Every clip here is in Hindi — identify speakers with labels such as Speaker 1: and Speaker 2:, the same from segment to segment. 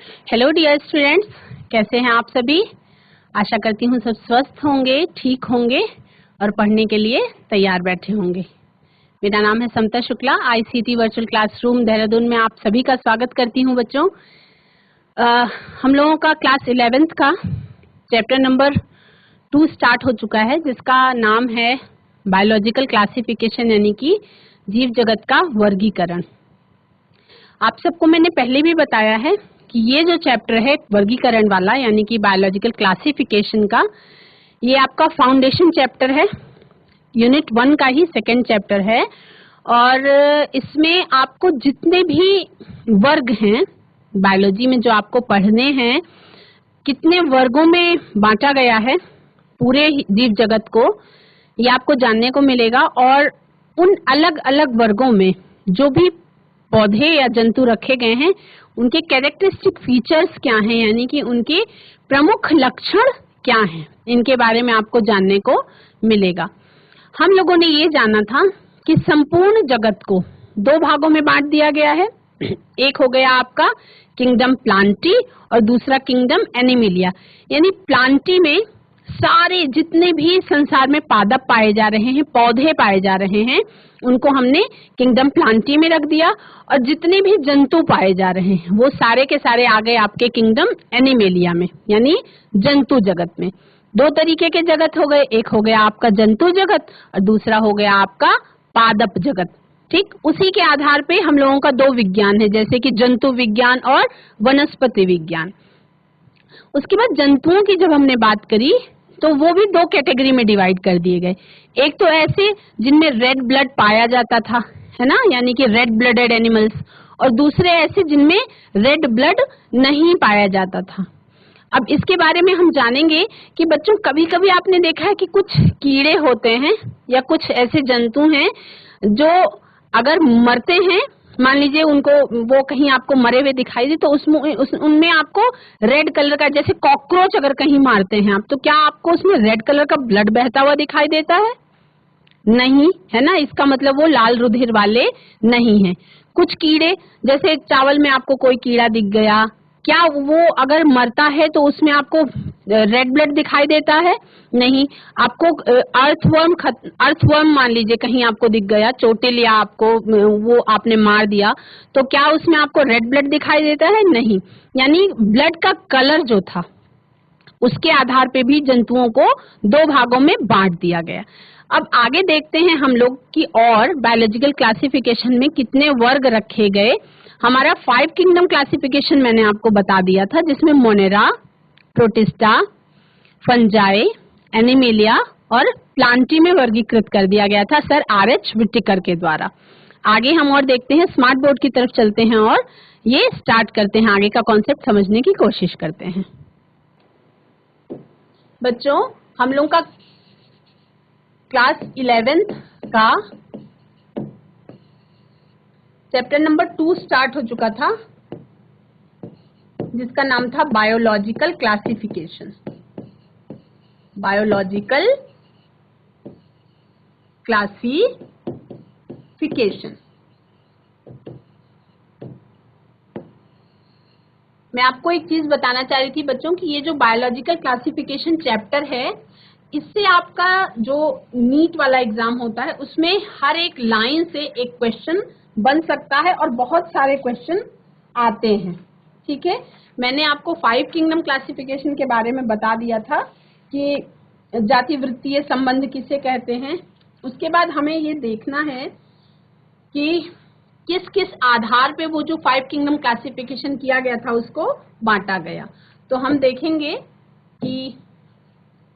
Speaker 1: हेलो डियर स्टूडेंट्स, कैसे हैं आप सभी। आशा करती हूँ सब स्वस्थ होंगे, ठीक होंगे और पढ़ने के लिए तैयार बैठे होंगे। मेरा नाम है Samta Shukla. ICT virtual classroom Dehradun में आप सभी का स्वागत करती हूँ। बच्चों, हम लोगों का क्लास 11th का चैप्टर नंबर 2 स्टार्ट हो चुका है, जिसका नाम है बायोलॉजिकल क्लासिफिकेशन, यानी कि जीव जगत का वर्गीकरण। आप सबको मैंने पहले भी बताया है कि ये जो चैप्टर है वर्गीकरण वाला, यानी कि बायोलॉजिकल क्लासिफिकेशन का, ये आपका फाउंडेशन चैप्टर है, यूनिट 1 का ही सेकेंड चैप्टर है। और इसमें आपको जितने भी वर्ग हैं बायोलॉजी में जो आपको पढ़ने हैं, कितने वर्गों में बांटा गया है पूरे जीव जगत को, ये आपको जानने को मिलेगा। और उन अलग अलग वर्गों में जो भी पौधे या जंतु रखे गए हैं, उनके कैरेक्टरिस्टिक फीचर्स क्या हैं, यानी कि उनके प्रमुख लक्षण क्या हैं, इनके बारे में आपको जानने को मिलेगा। हम लोगों ने ये जाना था कि संपूर्ण जगत को 2 भागों में बांट दिया गया है। एक हो गया आपका किंगडम प्लांटी और दूसरा किंगडम एनिमिलिया। यानी प्लांटी में सारे जितने भी संसार में पादप पाए जा रहे हैं, पौधे पाए जा रहे हैं, उनको हमने किंगडम प्लांटी में रख दिया। और जितने भी जंतु पाए जा रहे हैं वो सारे के सारे आ गए आपके किंगडम एनिमेलिया में, यानी जंतु जगत में। 2 तरीके के जगत हो गए, एक हो गया आपका जंतु जगत और दूसरा हो गया आपका पादप जगत। ठीक, उसी के आधार पे हम लोगों का 2 विज्ञान है, जैसे कि जंतु विज्ञान और वनस्पति विज्ञान। उसके बाद जंतुओं की जब हमने बात करी तो वो भी 2 कैटेगरी में डिवाइड कर दिए गए। एक तो ऐसे जिनमें रेड ब्लड पाया जाता था, है ना, यानी कि रेड ब्लडेड एनिमल्स, और दूसरे ऐसे जिनमें रेड ब्लड नहीं पाया जाता था। अब इसके बारे में हम जानेंगे कि बच्चों, कभी कभी आपने देखा है कि कुछ कीड़े होते हैं या कुछ ऐसे जंतु हैं जो अगर मरते हैं, मान लीजिए उनको, वो कहीं आपको मरे हुए दिखाई दे, तो उनमें आपको रेड कलर का, जैसे कॉकरोच अगर कहीं मारते हैं आप, तो क्या आपको उसमें रेड कलर का ब्लड बहता हुआ दिखाई देता है? नहीं, है ना। इसका मतलब वो लाल रुधिर वाले नहीं है। कुछ कीड़े, जैसे चावल में आपको कोई कीड़ा दिख गया, क्या वो अगर मरता है तो उसमें आपको रेड ब्लड दिखाई देता है? नहीं। आपको अर्थवर्म मान लीजिए कहीं आपको दिख गया, चोटे लिया आपको, वो आपने मार दिया, तो क्या उसमें आपको रेड ब्लड दिखाई देता है? नहीं। यानी ब्लड का कलर जो था उसके आधार पे भी जंतुओं को 2 भागों में बांट दिया गया। अब आगे देखते हैं हम लोग कि और बायोलॉजिकल क्लासिफिकेशन में कितने वर्ग रखे गए। हमारा 5 किंगडम क्लासिफिकेशन मैंने आपको बता दिया था, जिसमें मोनेरा, प्रोटिस्टा, फंजाई, एनिमेलिया और प्लांटी में वर्गीकृत कर दिया गया था सर R.H. विटिकर के द्वारा। आगे हम और देखते हैं, स्मार्ट बोर्ड की तरफ चलते हैं और ये स्टार्ट करते हैं, आगे का कॉन्सेप्ट समझने की कोशिश करते हैं। बच्चों, हम लोग का क्लास 11th का चैप्टर नंबर 2 स्टार्ट हो चुका था, जिसका नाम था बायोलॉजिकल क्लासिफिकेशन। Biological classification. मैं आपको एक चीज बताना चाह रही थी बच्चों कि ये जो बायोलॉजिकल क्लासिफिकेशन चैप्टर है, इससे आपका जो नीट वाला एग्जाम होता है उसमें हर एक लाइन से एक क्वेश्चन बन सकता है और बहुत सारे क्वेश्चन आते हैं। ठीक है, मैंने आपको 5 किंगडम क्लासिफिकेशन के बारे में बता दिया था कि जाति वृत्तीय संबंध किसे कहते हैं। उसके बाद हमें ये देखना है कि किस किस आधार पे वो जो 5 किंगडम क्लासिफिकेशन किया गया था उसको बांटा गया। तो हम देखेंगे कि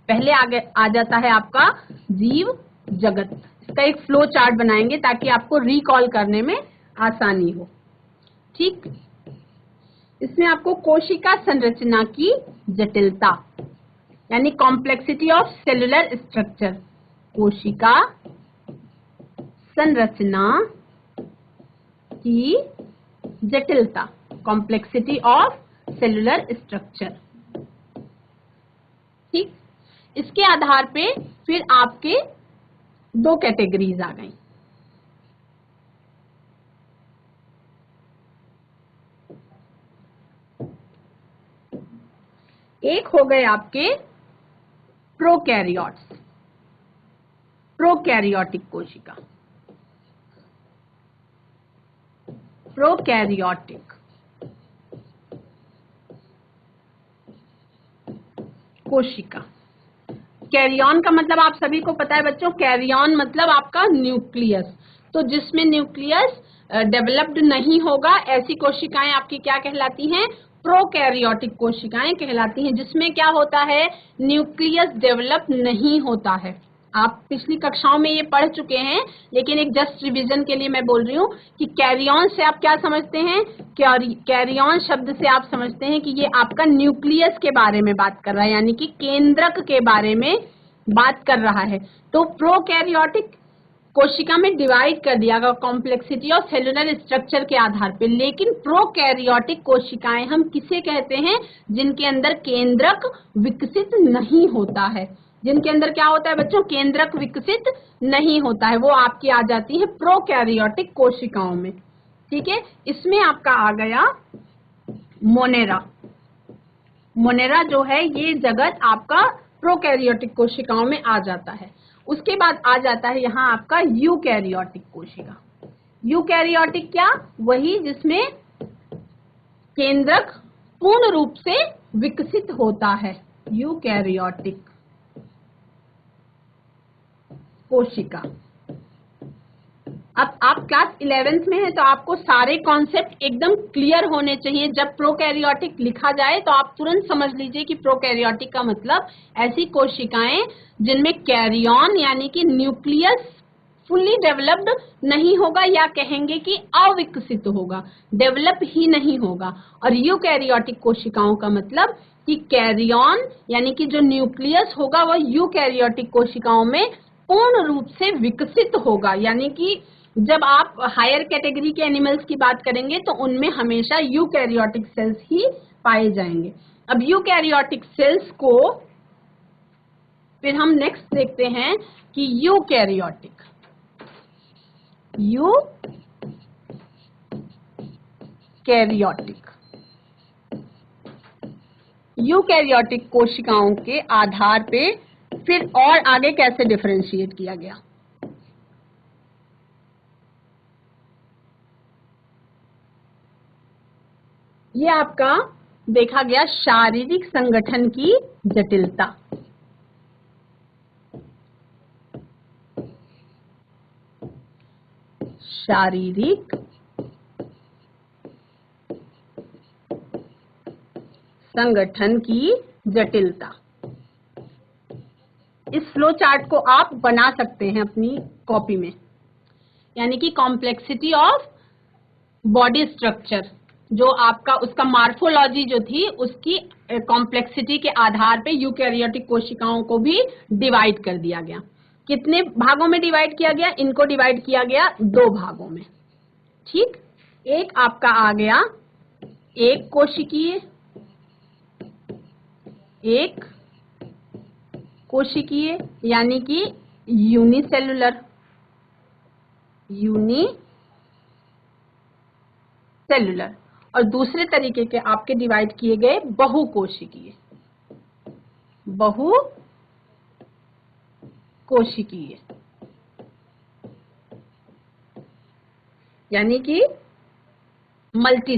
Speaker 1: पहले आगे आ जाता है आपका जीव जगत। इसका एक फ्लो चार्ट बनाएंगे ताकि आपको रिकॉल करने में आसानी हो। ठीक, इसमें आपको कोशिका संरचना की जटिलता, यानी कॉम्प्लेक्सिटी ऑफ सेलुलर स्ट्रक्चर, कोशिका संरचना की जटिलता, कॉम्प्लेक्सिटी ऑफ सेलुलर स्ट्रक्चर। ठीक, इसके आधार पे फिर आपके 2 कैटेगरीज आ गई। एक हो गए आपके प्रोकैरियोट्स, प्रोकैरियोटिक कोशिका, प्रोकैरियोटिक कोशिका। कैरियन का मतलब आप सभी को पता है बच्चों, कैरियन मतलब आपका न्यूक्लियस। तो जिसमें न्यूक्लियस डेवलप्ड नहीं होगा ऐसी कोशिकाएं आपकी क्या कहलाती हैं? प्रोकैरियोटिक कोशिकाएं कहलाती हैं, जिसमें क्या होता है? न्यूक्लियस डेवलप नहीं होता है। आप पिछली कक्षाओं में ये पढ़ चुके हैं, लेकिन एक जस्ट रिवीजन के लिए मैं बोल रही हूँ कि कैरियन से आप क्या समझते हैं? कैरियन शब्द से आप समझते हैं कि ये आपका न्यूक्लियस के बारे में बात कर रहा है, यानी कि केंद्रक के बारे में बात कर रहा है। तो प्रोकैरियोटिक कोशिका में डिवाइड कर दिया गया कॉम्प्लेक्सिटी और सेलुलर स्ट्रक्चर के आधार पे, लेकिन प्रोकैरियोटिक कोशिकाएं हम किसे कहते हैं? जिनके अंदर केंद्रक विकसित नहीं होता है। जिनके अंदर क्या होता है बच्चों? केंद्रक विकसित नहीं होता है, वो आपकी आ जाती है प्रोकैरियोटिक कोशिकाओं में। ठीक है, इसमें आपका आ गया मोनेरा। मोनेरा जो है ये जगत आपका प्रोकैरियोटिक कोशिकाओं में आ जाता है। उसके बाद आ जाता है यहाँ आपका यूकैरियोटिक कोशिका। यूकैरियोटिक क्या? वही जिसमें केंद्रक पूर्ण रूप से विकसित होता है, यूकैरियोटिक कोशिका। अब आप क्लास 11th में हैं तो आपको सारे कॉन्सेप्ट एकदम क्लियर होने चाहिए। जब प्रोकैरियोटिक लिखा जाए तो आप तुरंत समझ लीजिए कि प्रोकैरियोटिक का मतलब ऐसी कोशिकाएं जिनमें कैरियन यानी कि न्यूक्लियस फुल्ली डेवलप्ड नहीं होगा, या कहेंगे कि अविकसित होगा, डेवलप ही नहीं होगा। और यूकैरियोटिक कोशिकाओं का मतलब कि कैरियन यानी कि जो न्यूक्लियस होगा वह यूकैरियोटिक कोशिकाओं में पूर्ण रूप से विकसित होगा। यानी कि जब आप हायर कैटेगरी के एनिमल्स की बात करेंगे तो उनमें हमेशा यूकैरियोटिक सेल्स ही पाए जाएंगे। अब यूकैरियोटिक सेल्स को फिर हम नेक्स्ट देखते हैं कि यूकैरियोटिक यूकैरियोटिक कोशिकाओं के आधार पे फिर और आगे कैसे डिफरेंशिएट किया गया? ये आपका देखा गया शारीरिक संगठन की जटिलता। शारीरिक संगठन की जटिलता। इस फ्लो चार्ट को आप बना सकते हैं अपनी कॉपी में, यानी कि कॉम्प्लेक्सिटी ऑफ बॉडी स्ट्रक्चर, जो आपका उसका मार्फोलॉजी जो थी उसकी कॉम्प्लेक्सिटी के आधार पे यूकैरियोटिक कोशिकाओं को भी डिवाइड कर दिया गया। कितने भागों में डिवाइड किया गया? इनको डिवाइड किया गया 2 भागों में। ठीक, एक आपका आ गया एक कोशिकीय, एक कोशिकीय यानी कि यूनिसेलुलर, और दूसरे तरीके के आपके डिवाइड किए गए बहुकोशिकीय, बहुकोशिकीय यानी कि मल्टी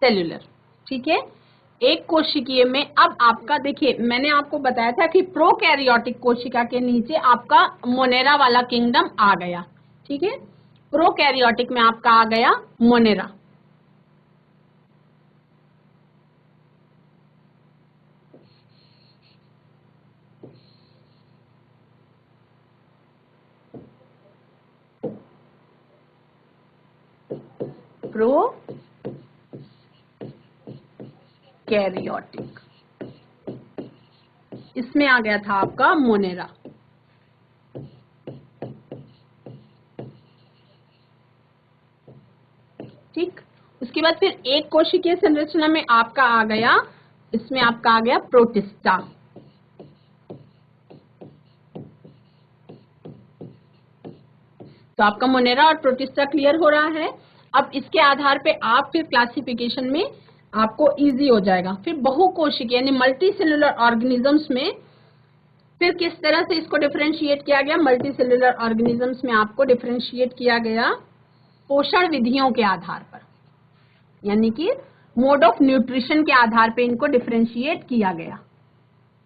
Speaker 1: सेलुलर, ठीक है। एक कोशिकीय में अब आपका देखिए, मैंने आपको बताया था कि प्रोकैरियोटिक कोशिका के नीचे आपका मोनेरा वाला किंगडम आ गया। ठीक है, प्रोकैरियोटिक में आपका आ गया मोनेरा। प्रोकैरियोटिक, इसमें आ गया था आपका मोनेरा। ठीक, उसके बाद फिर एक कोशिकीय संरचना में आपका आ गया, इसमें आपका आ गया प्रोटिस्टा। तो आपका मोनेरा और प्रोटिस्टा क्लियर हो रहा है। अब इसके आधार पे आप फिर क्लासिफिकेशन में आपको इजी हो जाएगा। फिर बहुकोशिकीय यानी मल्टी सेलुलर ऑर्गेनिजम्स में फिर किस तरह से इसको डिफरेंशिएट किया गया। मल्टी सेलुलर ऑर्गेनिजम्स में आपको डिफरेंशिएट किया गया पोषण विधियों के आधार पर, यानी कि मोड ऑफ न्यूट्रिशन के आधार पे इनको डिफरेंशिएट किया गया।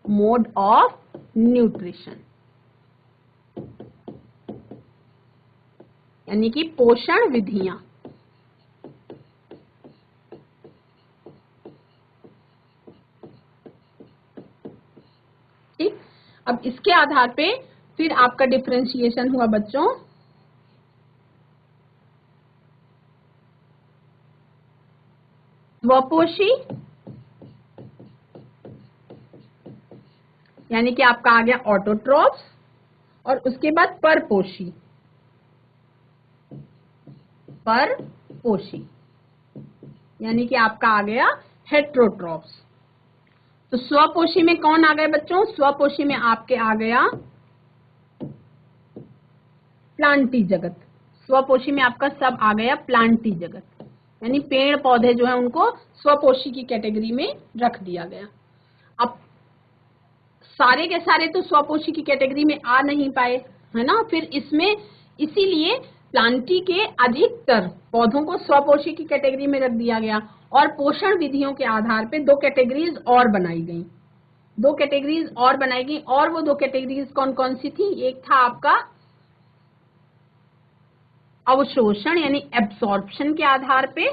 Speaker 1: मोड ऑफ न्यूट्रिशन यानी कि पोषण विधियां। ठीक, अब इसके आधार पे फिर आपका डिफरेंशिएशन हुआ बच्चों स्वपोषी यानी कि आपका आ गया ऑटोट्रॉफ्स, और उसके बाद परपोषी। परपोषी यानी कि आपका आ गया हेट्रोट्रॉफ्स। तो स्वपोषी में कौन आ गए बच्चों? स्वपोषी में आपके आ गया प्लांटी जगत। स्वपोषी में आपका सब आ गया प्लांटी जगत, यानी पेड़ पौधे जो है उनको स्वपोषी की कैटेगरी में रख दिया गया। अब सारे के सारे तो स्वपोषी की कैटेगरी में आ नहीं पाए, है ना। फिर इसमें इसीलिए प्लांटी के अधिकतर पौधों को स्वपोषी की कैटेगरी में रख दिया गया, और पोषण विधियों के आधार पे दो कैटेगरीज और बनाई गई। दो कैटेगरीज और बनाई गई, और वो दो कैटेगरीज कौन कौन सी थी? एक था आपका अवशोषण यानी एब्सॉर्प्शन के आधार पे,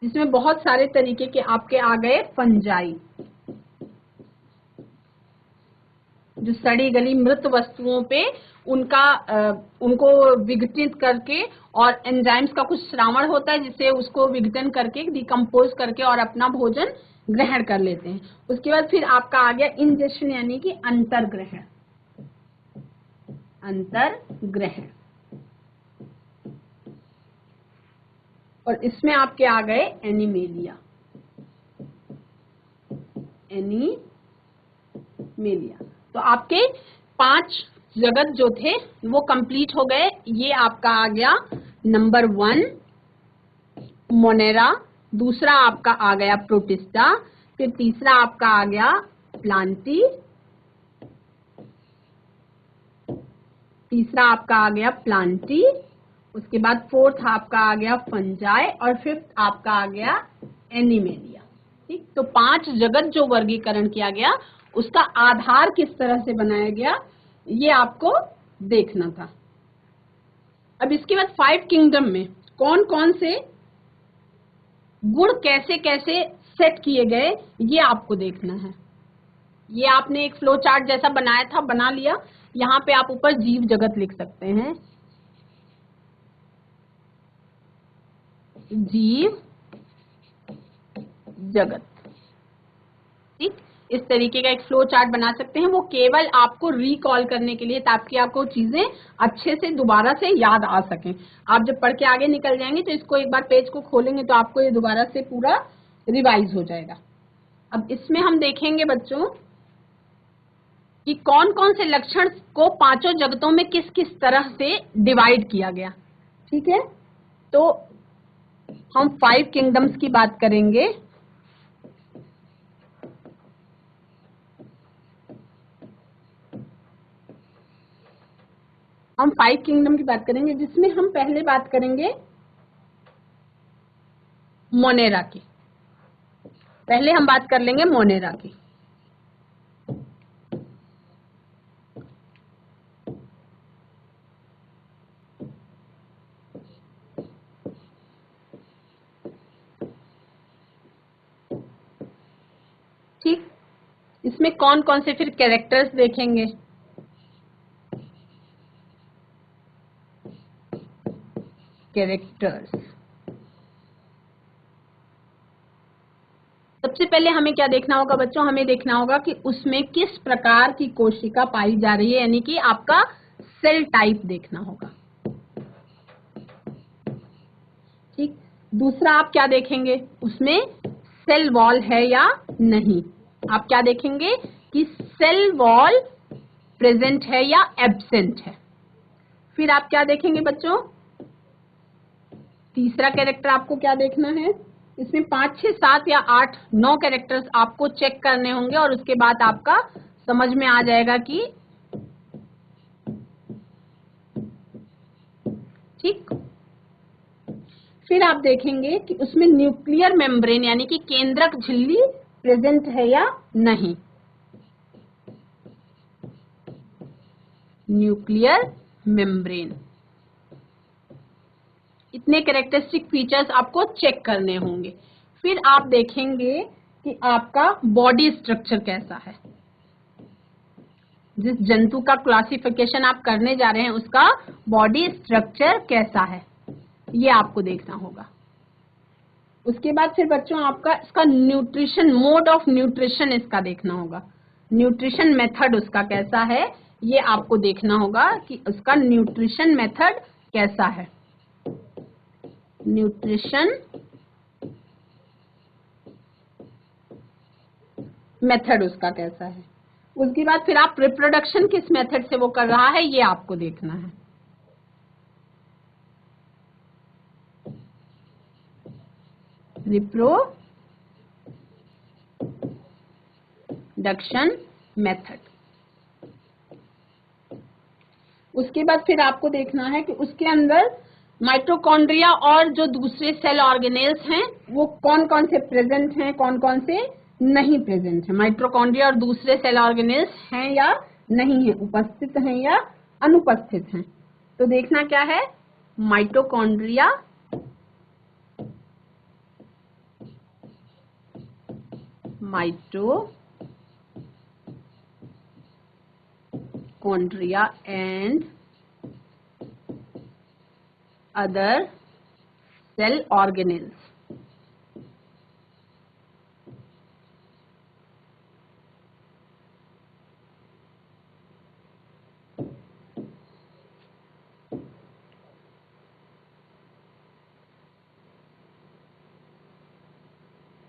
Speaker 1: जिसमें बहुत सारे तरीके के आपके आ गए फंजाई, जो सड़ी गली मृत वस्तुओं पे उनको विघटित करके, और एंजाइम्स का कुछ श्रावण होता है जिससे उसको विघटन करके डिकम्पोज करके और अपना भोजन ग्रहण कर लेते हैं। उसके बाद फिर आपका आ गया इंजेक्शन यानी कि अंतर्ग्रहण। अंतर्ग्रहण, और इसमें आपके आ गए एनिमेलिया। एनिमेलिया। तो आपके 5 जगत जो थे वो कंप्लीट हो गए। ये आपका आ गया नंबर 1 मोनेरा, दूसरा आपका आ गया प्रोटिस्टा, फिर तीसरा आपका आ गया प्लांटी, तीसरा आपका आ गया प्लांटी, उसके बाद फोर्थ आपका आ गया फंजाई, और फिफ्थ आपका आ गया एनिमेलिया। ठीक, तो 5 जगत जो वर्गीकरण किया गया उसका आधार किस तरह से बनाया गया ये आपको देखना था। अब इसके बाद 5 किंगडम में कौन कौन से गुण कैसे कैसे सेट किए गए ये आपको देखना है। ये आपने एक फ्लो चार्ट जैसा बनाया था, बना लिया। यहाँ पे आप ऊपर जीव जगत लिख सकते हैं, जीव जगत। ठीक, इस तरीके का एक फ्लो चार्ट बना सकते हैं। वो केवल आपको रिकॉल करने के लिए, ताकि आपको चीजें अच्छे से दोबारा से याद आ सकें। आप जब पढ़ के आगे निकल जाएंगे तो इसको एक बार पेज को खोलेंगे तो आपको ये दोबारा से पूरा रिवाइज हो जाएगा। अब इसमें हम देखेंगे बच्चों कि कौन कौन से लक्षण को 5 जगतों में किस किस तरह से डिवाइड किया गया। ठीक है, तो हम 5 किंगडम्स की बात करेंगे। हम 5 किंगडम की बात करेंगे, जिसमें हम पहले बात करेंगे मोनेरा की। पहले हम बात कर लेंगे मोनेरा की। ठीक, इसमें कौन कौन से फिर कैरेक्टर्स देखेंगे। कैरेक्टर्स, सबसे पहले हमें क्या देखना होगा बच्चों? हमें देखना होगा कि उसमें किस प्रकार की कोशिका पाई जा रही है, यानी कि आपका सेल टाइप देखना होगा। ठीक, दूसरा आप क्या देखेंगे? उसमें सेल वॉल है या नहीं। आप क्या देखेंगे कि सेल वॉल प्रेजेंट है या एब्सेंट है। फिर आप क्या देखेंगे बच्चों, तीसरा कैरेक्टर आपको क्या देखना है, इसमें 5, 6, 7 या 8, 9 कैरेक्टर्स आपको चेक करने होंगे और उसके बाद आपका समझ में आ जाएगा कि ठीक। फिर आप देखेंगे कि उसमें न्यूक्लियर मेम्ब्रेन यानी कि केंद्रक झिल्ली प्रेजेंट है या नहीं। न्यूक्लियर मेम्ब्रेन, इतने कैरेक्टरिस्टिक फीचर्स आपको चेक करने होंगे। फिर आप देखेंगे कि आपका बॉडी स्ट्रक्चर कैसा है। जिस जंतु का क्लासिफिकेशन आप करने जा रहे हैं उसका बॉडी स्ट्रक्चर कैसा है, ये आपको देखना होगा। उसके बाद फिर बच्चों आपका इसका न्यूट्रिशन, मोड ऑफ न्यूट्रिशन इसका देखना होगा। न्यूट्रिशन मेथड उसका कैसा है, ये आपको देखना होगा कि उसका न्यूट्रिशन मेथड कैसा है। न्यूट्रिशन मेथड उसका कैसा है। उसके बाद फिर आप रिप्रोडक्शन किस मेथड से वो कर रहा है ये आपको देखना है। Reproduction method. उसके बाद फिर आपको देखना है कि उसके अंदर माइटोकॉन्ड्रिया और जो दूसरे सेल ऑर्गेनेल्स हैं वो कौन कौन से प्रेजेंट हैं, कौन कौन से नहीं प्रेजेंट है। माइटोकॉन्ड्रिया और दूसरे सेल ऑर्गेनेल्स हैं या नहीं है, उपस्थित हैं या अनुपस्थित हैं। तो देखना क्या है, mitochondria and other cell organelles।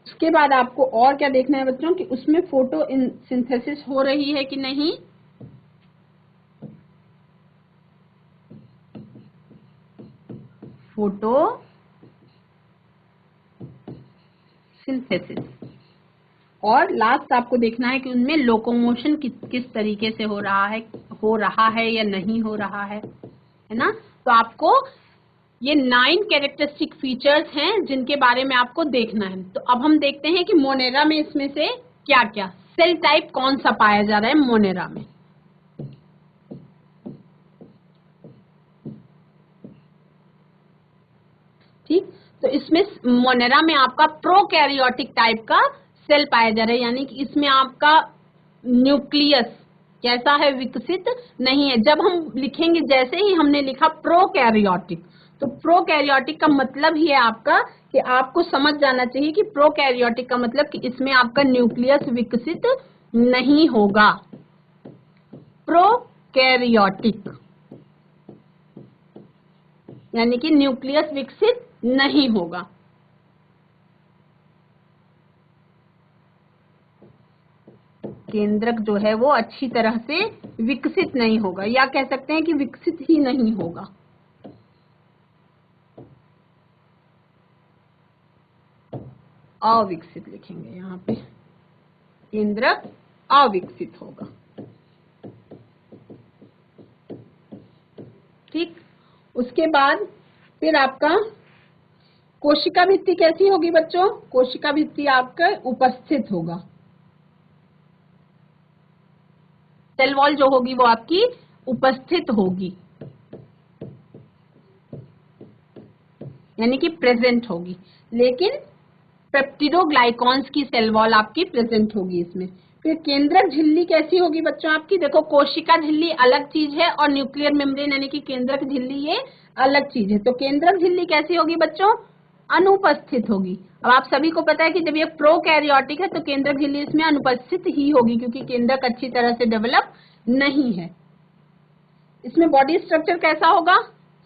Speaker 1: उसके बाद आपको और क्या देखना है बच्चों कि उसमें फोटो सिंथेसिस हो रही है कि नहीं। Photo synthesis. और लास्ट आपको देखना है कि उनमें लोकोमोशन किस तरीके से हो रहा है या नहीं हो रहा है ना। तो आपको ये 9 कैरेक्टरिस्टिक फीचर्स हैं जिनके बारे में आपको देखना है। तो अब हम देखते हैं कि मोनेरा में इसमें से क्या क्या सेल टाइप कौन सा पाया जा रहा है मोनेरा में। ठीक, तो इसमें मोनेरा में आपका प्रोकैरियोटिक टाइप का सेल पाया जा रहा है, यानी कि इसमें आपका न्यूक्लियस कैसा है, विकसित नहीं है। जब हम लिखेंगे, जैसे ही हमने लिखा प्रोकैरियोटिक, तो प्रोकैरियोटिक का मतलब ही है आपका कि आपको समझ जाना चाहिए कि प्रोकैरियोटिक का मतलब कि इसमें आपका न्यूक्लियस विकसित नहीं होगा। प्रोकैरियोटिक यानी कि न्यूक्लियस विकसित नहीं होगा। केंद्रक जो है वो अच्छी तरह से विकसित नहीं होगा, या कह सकते हैं कि विकसित ही नहीं होगा। अविकसित लिखेंगे यहाँ पे, केंद्रक अविकसित होगा। ठीक, उसके बाद फिर आपका कोशिका भित्ति कैसी होगी बच्चों, कोशिका भित्ति आपका उपस्थित होगा। सेल वॉल जो होगी वो आपकी उपस्थित होगी, यानी कि प्रेजेंट होगी। लेकिन पेप्टिडोग्लाइकॉन्स की सेल वॉल आपकी प्रेजेंट होगी इसमें। फिर केंद्रक झिल्ली कैसी होगी बच्चों आपकी, देखो कोशिका झिल्ली अलग चीज है और न्यूक्लियर मेम्ब्रेन यानी कि केंद्रक झिल्ली ये अलग चीज है। तो केंद्रक झिल्ली कैसी होगी बच्चों, अनुपस्थित होगी। अब आप सभी को पता है कि जब ये प्रोकैरियोटिक है तो केंद्रक झिल्ली इसमें अनुपस्थित ही होगी, क्योंकि केंद्रक अच्छी तरह से डेवलप नहीं है। इसमें बॉडी स्ट्रक्चर कैसा होगा,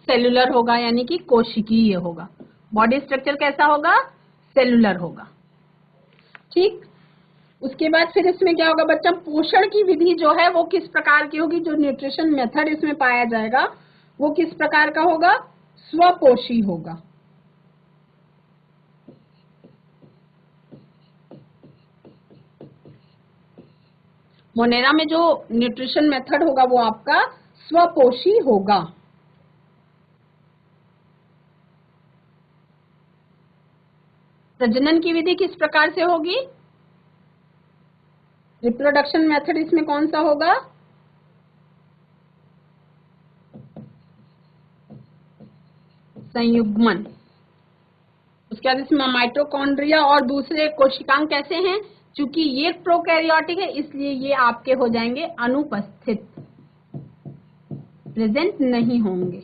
Speaker 1: सेलुलर होगा, यानी कि कोशिकीय होगा। बॉडी स्ट्रक्चर कैसा होगा, सेलुलर होगा। ठीक, उसके बाद फिर इसमें क्या होगा बच्चा, पोषण की विधि जो है वो किस प्रकार की होगी, जो न्यूट्रिशन मेथड इसमें पाया जाएगा वो किस प्रकार का होगा, स्वपोषी होगा। मोनेरा में जो न्यूट्रिशन मेथड होगा वो आपका स्वपोषी होगा। प्रजनन की विधि किस प्रकार से होगी, रिप्रोडक्शन मेथड इसमें कौन सा होगा, संयुग्मन। उसके बाद इसमें माइटोकॉन्ड्रिया और दूसरे कोशिकांग कैसे हैं, चूंकि ये प्रोकैरियोटिक है इसलिए ये आपके हो जाएंगे अनुपस्थित, प्रेजेंट नहीं होंगे।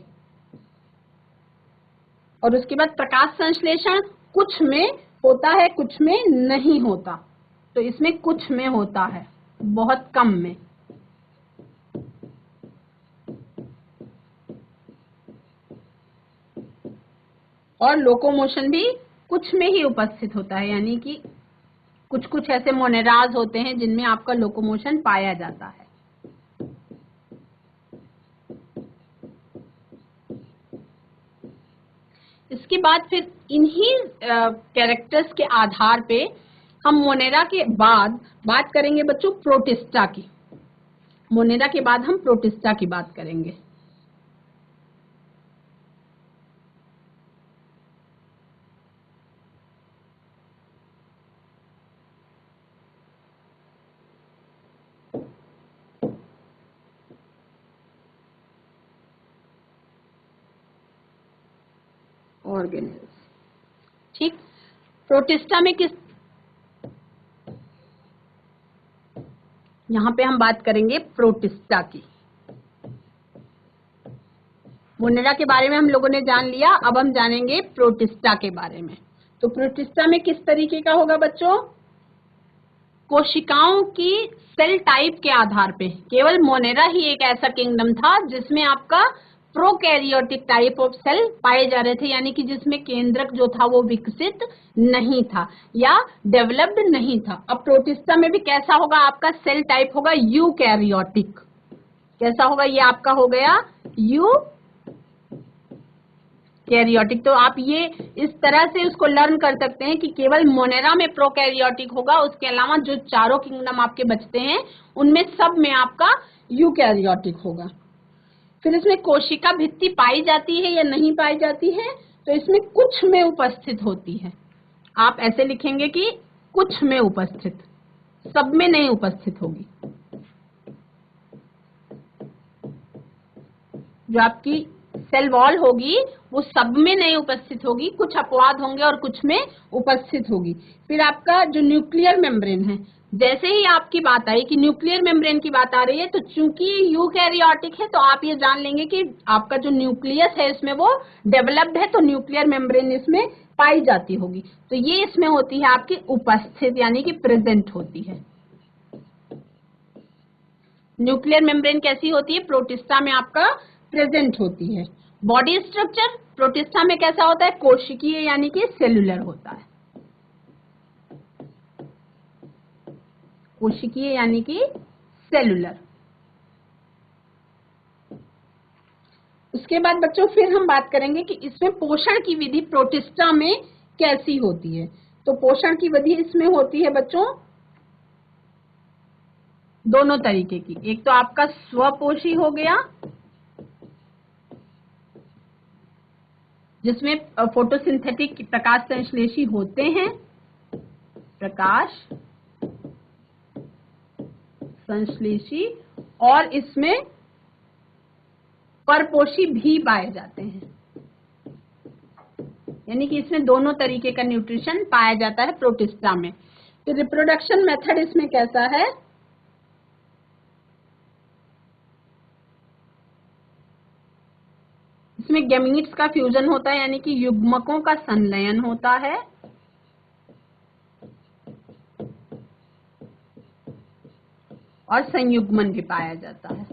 Speaker 1: और उसके बाद प्रकाश संश्लेषण कुछ में होता है कुछ में नहीं होता, तो इसमें कुछ में होता है, बहुत कम में। और लोकोमोशन भी कुछ में ही उपस्थित होता है, यानी कि कुछ कुछ ऐसे मोनेराज होते हैं जिनमें आपका लोकोमोशन पाया जाता है। इसके बाद फिर इन्हीं कैरेक्टर्स के आधार पे हम मोनेरा के बाद बात करेंगे बच्चों प्रोटिस्टा की। मोनेरा के बाद हम प्रोटिस्टा की बात करेंगे। ऑर्गेनेल्स, ठीक। प्रोटिस्टा में किस, यहां पे हम बात करेंगे प्रोटिस्टा की। मोनेरा के बारे में हम लोगों ने जान लिया, अब हम जानेंगे प्रोटिस्टा के बारे में। तो प्रोटिस्टा में किस तरीके का होगा बच्चों, कोशिकाओं की सेल टाइप के आधार पे, केवल मोनेरा ही एक ऐसा किंगडम था जिसमें आपका प्रोकैरियोटिक टाइप ऑफ सेल पाए जा रहे थे, यानी कि जिसमें केंद्रक जो था वो विकसित नहीं था या डेवलप्ड नहीं था। अब प्रोटिस्टा में भी कैसा होगा, आपका सेल टाइप होगा यूकैरियोटिक। कैसा होगा, ये आपका हो गया कैरियोटिक। तो आप ये इस तरह से उसको लर्न कर सकते हैं कि केवल मोनेरा में प्रोकैरियोटिक होगा, उसके अलावा जो चारों किंगडम आपके बचते हैं उनमें सब में आपका यूकैरियोटिक होगा। फिर इसमें कोशिका भित्ति पाई जाती है या नहीं पाई जाती है, तो इसमें कुछ में उपस्थित होती है। आप ऐसे लिखेंगे कि कुछ में उपस्थित, सब में नहीं उपस्थित होगी। जो आपकी सेल वॉल होगी वो सब में नहीं उपस्थित होगी, कुछ अपवाद होंगे और कुछ में उपस्थित होगी। फिर आपका जो न्यूक्लियर मेम्ब्रेन है, जैसे ही आपकी बात आई कि न्यूक्लियर मेम्ब्रेन की बात आ रही है, तो चूंकि यूकैरियोटिक है तो आप ये जान लेंगे कि आपका जो न्यूक्लियस है इसमें वो डेवलप्ड है, तो न्यूक्लियर मेम्ब्रेन इसमें पाई जाती होगी। तो ये इसमें होती है आपकी उपस्थित, यानी कि प्रेजेंट होती है। न्यूक्लियर मेम्ब्रेन कैसी होती है, प्रोटिस्टा में आपका प्रेजेंट होती है। बॉडी स्ट्रक्चर प्रोटिस्टा में कैसा होता है, कोशिकीय यानी कि सेलुलर होता है। कोशिकीय यानी कि सेलुलर। उसके बाद बच्चों फिर हम बात करेंगे कि इसमें पोषण की विधि प्रोटिस्टा में कैसी होती है। तो पोषण की विधि इसमें होती है बच्चों दोनों तरीके की। एक तो आपका स्वपोषी हो गया, जिसमें फोटोसिंथेटिक प्रकाश संश्लेषी होते हैं, प्रकाश संश्लेषी, और इसमें परपोषी भी पाए जाते हैं, यानी कि इसमें दोनों तरीके का न्यूट्रिशन पाया जाता है प्रोटिस्टा में। तो रिप्रोडक्शन मेथड इसमें कैसा है, इसमें गैमीट्स का फ्यूजन होता है, यानी कि युग्मकों का संलयन होता है, और संयुग्मन भी पाया जाता है।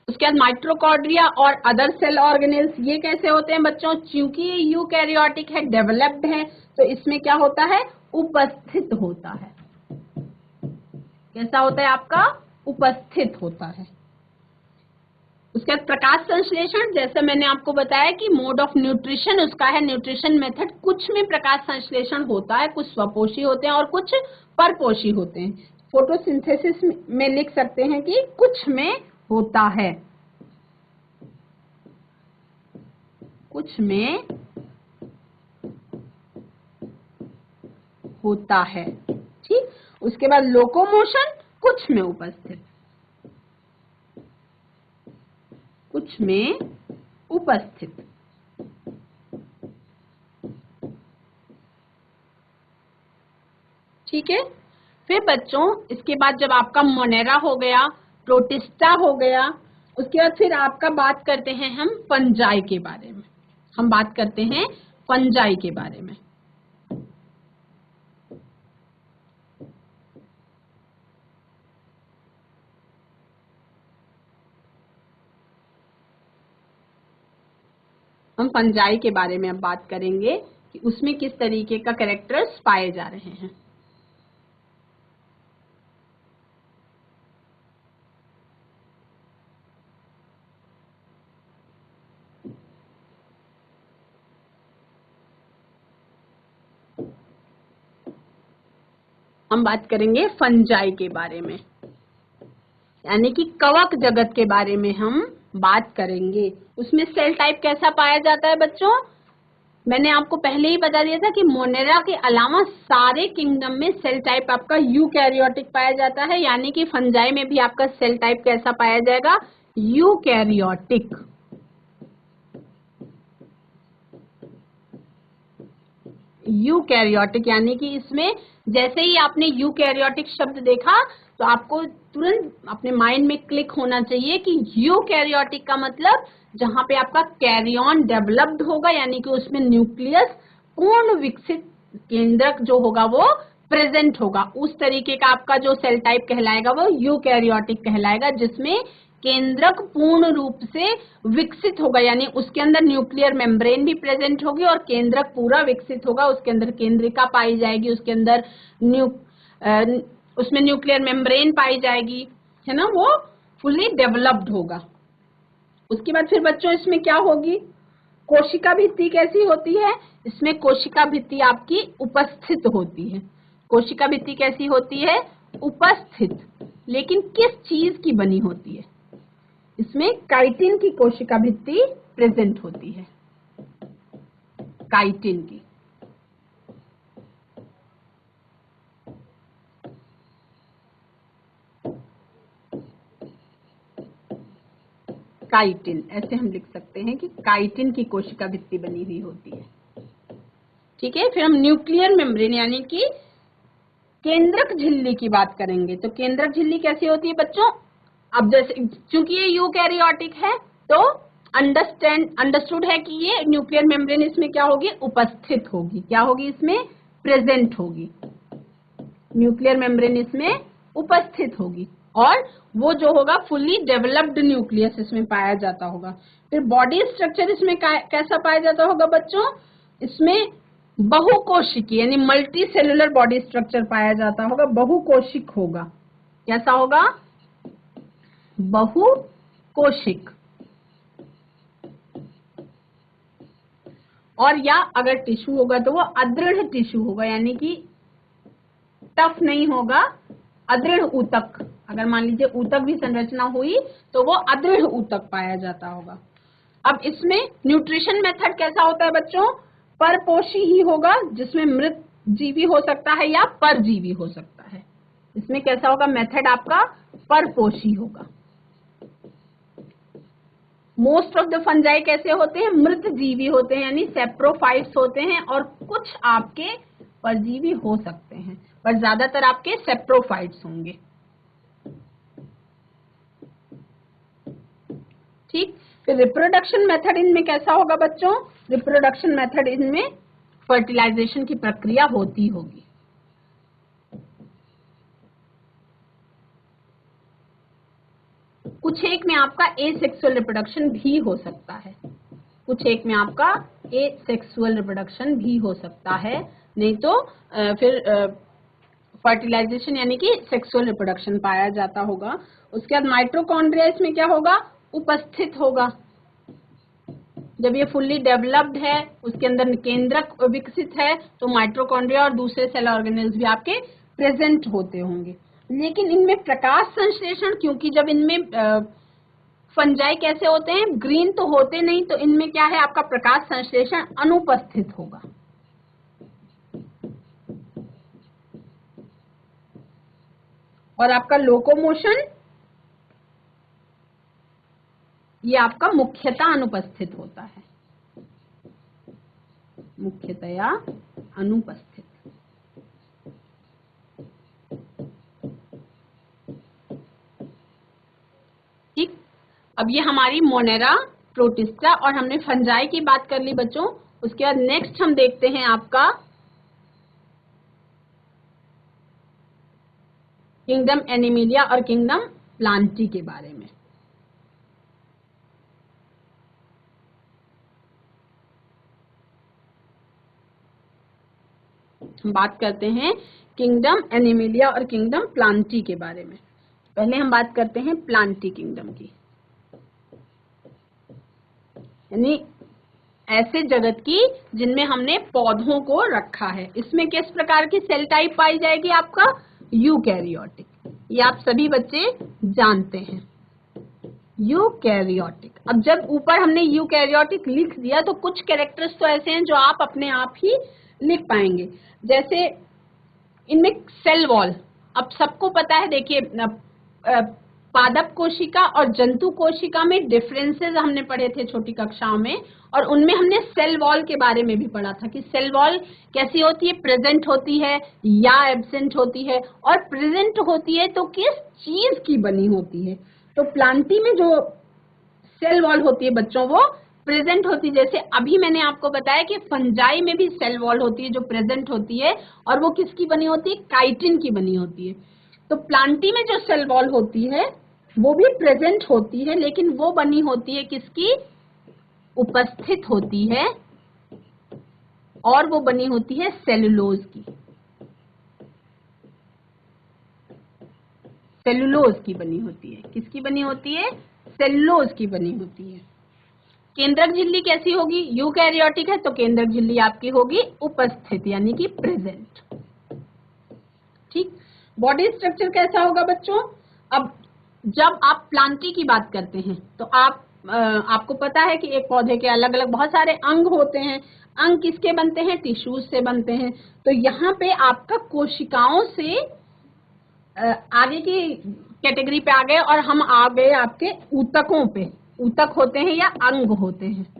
Speaker 1: उसके बाद माइटोकॉन्ड्रिया और अदर सेल ऑर्गेनेल्स, ये कैसे होते हैं बच्चों? क्योंकि ये यूकैरियोटिक है, डेवलप्ड है, तो इसमें क्या होता है? उपस्थित होता है। कैसा होता है आपका? उपस्थित होता है। उसके बाद प्रकाश संश्लेषण, जैसे मैंने आपको बताया कि मोड ऑफ न्यूट्रिशन उसका है, न्यूट्रिशन मेथड, कुछ में प्रकाश संश्लेषण होता है, कुछ स्वपोषी होते हैं और कुछ परपोषी होते हैं। फोटोसिंथेसिस में लिख सकते हैं कि कुछ में होता है, कुछ में होता है। ठीक, उसके बाद लोकोमोशन, कुछ में उपस्थित, कुछ में उपस्थित। ठीक है। फिर बच्चों इसके बाद जब आपका मोनेरा हो गया, प्रोटिस्टा हो गया, उसके बाद फिर आपका बात करते हैं हम फंजाई के बारे में। हम बात करते हैं फंजाई के बारे में। हम फंजाई के बारे में अब बात करेंगे कि उसमें किस तरीके का कैरेक्टर्स पाए जा रहे हैं। हम बात करेंगे फंजाई के बारे में, यानी कि कवक जगत के बारे में हम बात करेंगे। उसमें सेल टाइप कैसा पाया जाता है बच्चों? मैंने आपको पहले ही बता दिया था कि मोनेरा के अलावा सारे किंगडम में सेल टाइप आपका यूकैरियोटिक पाया जाता है, यानी कि फंजाई में भी आपका सेल टाइप कैसा पाया जाएगा? यूकैरियोटिक। यूकैरियोटिक यानी कि इसमें जैसे ही आपने यूकैरियोटिक शब्द देखा तो आपको तुरंत अपने माइंड में क्लिक होना चाहिए कि यूकैरियोटिक का मतलब जहां पे आपका कैरियन डेवलप्ड होगा, यानी कि उसमें न्यूक्लियस पूर्ण विकसित केंद्रक जो होगा वो प्रेजेंट होगा। उस तरीके का आपका जो सेल टाइप कहलाएगा वो यूकैरियोटिक कहलाएगा, जिसमें केंद्रक पूर्ण रूप से विकसित होगा, यानी उसके अंदर न्यूक्लियर मेम्ब्रेन भी प्रेजेंट होगी और केंद्रक पूरा विकसित होगा। उसके अंदर केंद्रिका पाई जाएगी, उसके अंदर उसमें न्यूक्लियर मेम्ब्रेन पाई जाएगी, है ना, वो फुली डेवलप्ड होगा। उसके बाद फिर बच्चों इसमें क्या होगी? कोशिका भित्ति कैसी होती है? इसमें कोशिका भित्ति आपकी उपस्थित होती है। कोशिका भित्ति कैसी होती है? उपस्थित। लेकिन किस चीज की बनी होती है? इसमें काइटिन की कोशिका भित्ति प्रेजेंट होती है, काइटिन की। काइटिन ऐसे हम लिख सकते हैं कि काइटिन की कोशिका भित्ति बनी हुई होती है। ठीक है। फिर हम न्यूक्लियर मेम्ब्रेन यानी कि केंद्रक झिल्ली की बात करेंगे। तो केंद्रक झिल्ली कैसी होती है बच्चों? अब जैसे चूंकि ये यूकैरियोटिक है तो अंडरस्टूड है कि ये न्यूक्लियर मेम्ब्रेन इसमें क्या होगी? उपस्थित होगी। क्या होगी? इसमें प्रेजेंट होगी। न्यूक्लियर मेम्ब्रेन इसमें उपस्थित होगी और वो जो होगा फुली डेवलप्ड न्यूक्लियस इसमें पाया जाता होगा। फिर बॉडी स्ट्रक्चर इसमें कैसा पाया जाता होगा बच्चों? इसमें बहुकोशिकी यानी मल्टी सेलुलर बॉडी स्ट्रक्चर पाया जाता होगा, बहुकोशिक होगा। कैसा होगा? बहुकोशिक। और या अगर टिश्यू होगा तो वो अदृढ़ टिश्यू होगा, यानी कि टफ नहीं होगा, अदृढ़ ऊतक। अगर मान लीजिए ऊतक भी संरचना हुई तो वो अदृढ़ ऊतक पाया जाता होगा। अब इसमें न्यूट्रिशन मेथड कैसा होता है बच्चों? परपोषी ही होगा, जिसमें मृत जीवी हो सकता है या परजीवी हो सकता है। इसमें कैसा होगा? मेथड आपका परपोषी होगा। मोस्ट ऑफ द फंजाई कैसे होते हैं? मृत जीवी होते हैं, यानी सेप्रोफाइट्स होते हैं, और कुछ आपके परजीवी हो सकते हैं, पर ज्यादातर आपके सेप्रोफाइट्स होंगे। ठीक। फिर रिप्रोडक्शन मेथड इनमें कैसा होगा बच्चों? रिप्रोडक्शन मेथड इनमें फर्टिलाइजेशन की प्रक्रिया होती होगी। कुछ कुछ एक में आपका एसेक्सुअल रिप्रोडक्शन भी हो सकता है, कुछ एक में आपका एसेक्सुअल रिप्रोडक्शन भी हो सकता है, नहीं तो फिर फर्टिलाइजेशन यानी कि सेक्सुअल रिप्रोडक्शन पाया जाता होगा। उसके बाद माइटोकॉन्ड्रिया इसमें क्या होगा, उपस्थित होगा। जब ये फुल्ली डेवलप्ड है, उसके अंदर केंद्रक विकसित है, तो माइटोकॉन्ड्रिया और दूसरे सेल ऑर्गेनेल्स भी आपके प्रेजेंट होते होंगे। लेकिन इनमें प्रकाश संश्लेषण, क्योंकि जब इनमें फंजाई कैसे होते हैं, ग्रीन तो होते नहीं, तो इनमें क्या है आपका प्रकाश संश्लेषण अनुपस्थित होगा। और आपका लोकोमोशन ये आपका मुख्यतः अनुपस्थित होता है, मुख्यतया अनुपस्थित। ठीक, अब ये हमारी मोनेरा, प्रोटिस्टा और हमने फंजाई की बात कर ली बच्चों। उसके बाद नेक्स्ट हम देखते हैं आपका किंगडम एनिमिलिया और किंगडम प्लांटी के बारे में। हम बात करते हैं किंगडम एनिमिलिया और किंगडम प्लांटी के बारे में। पहले हम बात करते हैं प्लांटी किंगडम की, यानी ऐसे जगत की जिनमें हमने पौधों को रखा है। इसमें किस प्रकार की सेल टाइप पाई जाएगी, आपका यूकैरियोटिक। ये आप सभी बच्चे जानते हैं, यूकैरियोटिक। अब जब ऊपर हमने यूकैरियोटिक लिख दिया तो कुछ कैरेक्टर्स तो ऐसे हैं जो आप अपने आप ही लिख पाएंगे। जैसे इनमें सेल वॉल, अब सबको पता है, देखिए पादप कोशिका और जंतु कोशिका में डिफरेंसेस हमने पढ़े थे छोटी कक्षाओं में, और उनमें हमने सेल वॉल के बारे में भी पढ़ा था कि सेल वॉल कैसी होती है, प्रेजेंट होती है या एब्सेंट होती है, और प्रेजेंट होती है तो किस चीज की बनी होती है। तो प्लांटी में जो सेल वॉल होती है बच्चों वो प्रेजेंट होती है। जैसे अभी मैंने आपको बताया कि फंजाई में भी सेल वॉल होती है जो प्रेजेंट होती है, और वो किसकी बनी होती है, काइटिन की बनी होती है। तो प्लांटी में जो सेल वॉल होती है वो भी प्रेजेंट होती है, लेकिन वो बनी होती है किसकी, उपस्थित होती है, और वो बनी होती है सेलुलोज की, सेलुलोज की बनी होती है। किसकी बनी होती है, सेलुलोज की बनी होती है। केंद्रक झिल्ली कैसी होगी, यूकैरियोटिक है तो केंद्रक झिल्ली आपकी होगी उपस्थित यानी कि प्रेजेंट। ठीक, बॉडी स्ट्रक्चर कैसा होगा बच्चों। अब जब आप प्लांटी की बात करते हैं तो आपको पता है कि एक पौधे के अलग अलग बहुत सारे अंग होते हैं। अंग किसके बनते हैं, टिश्यूज से बनते हैं। तो यहाँ पे आपका कोशिकाओं से आगे की कैटेगरी पे आ गए, और हम आ गए आपके ऊतकों पे। ऊतक होते हैं या अंग होते हैं।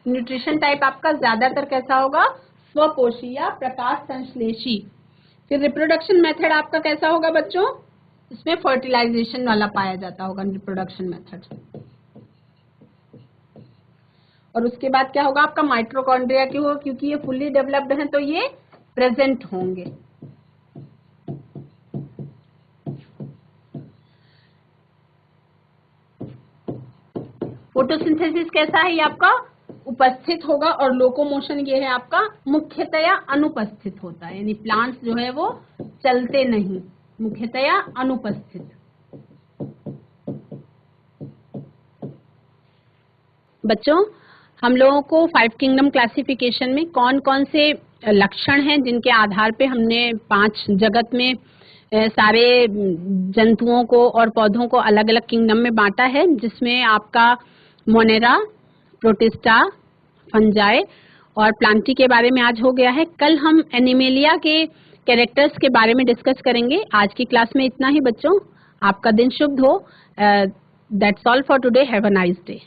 Speaker 1: न्यूट्रिशन टाइप आपका ज्यादातर कैसा होगा, स्वपोषी या प्रकाश संश्लेषी। फिर रिप्रोडक्शन मेथड आपका कैसा होगा बच्चों, इसमें फर्टिलाइजेशन वाला पाया जाता होगा रिप्रोडक्शन मेथड। और उसके बाद क्या होगा आपका, माइटोकॉन्ड्रिया की होगा, क्योंकि ये फुल्ली डेवलप्ड है तो ये प्रेजेंट होंगे। फोटोसिंथेसिस कैसा है, ये आपका उपस्थित होगा, और लोकोमोशन ये है आपका मुख्यतया अनुपस्थित होता है, यानी प्लांट्स जो है वो चलते नहीं, मुख्यतया अनुपस्थित। बच्चों, हम लोगों को 5 किंगडम क्लासिफिकेशन में कौन कौन से लक्षण हैं जिनके आधार पे हमने 5 जगत में सारे जंतुओं को और पौधों को अलग अलग किंगडम में बांटा है, जिसमें आपका मोनेरा, प्रोटिस्टा, फंजाई और प्लांटी के बारे में आज हो गया है। कल हम एनिमेलिया के कैरेक्टर्स के बारे में डिस्कस करेंगे। आज की क्लास में इतना ही बच्चों, आपका दिन शुभ हो। That's all for today, have a nice day.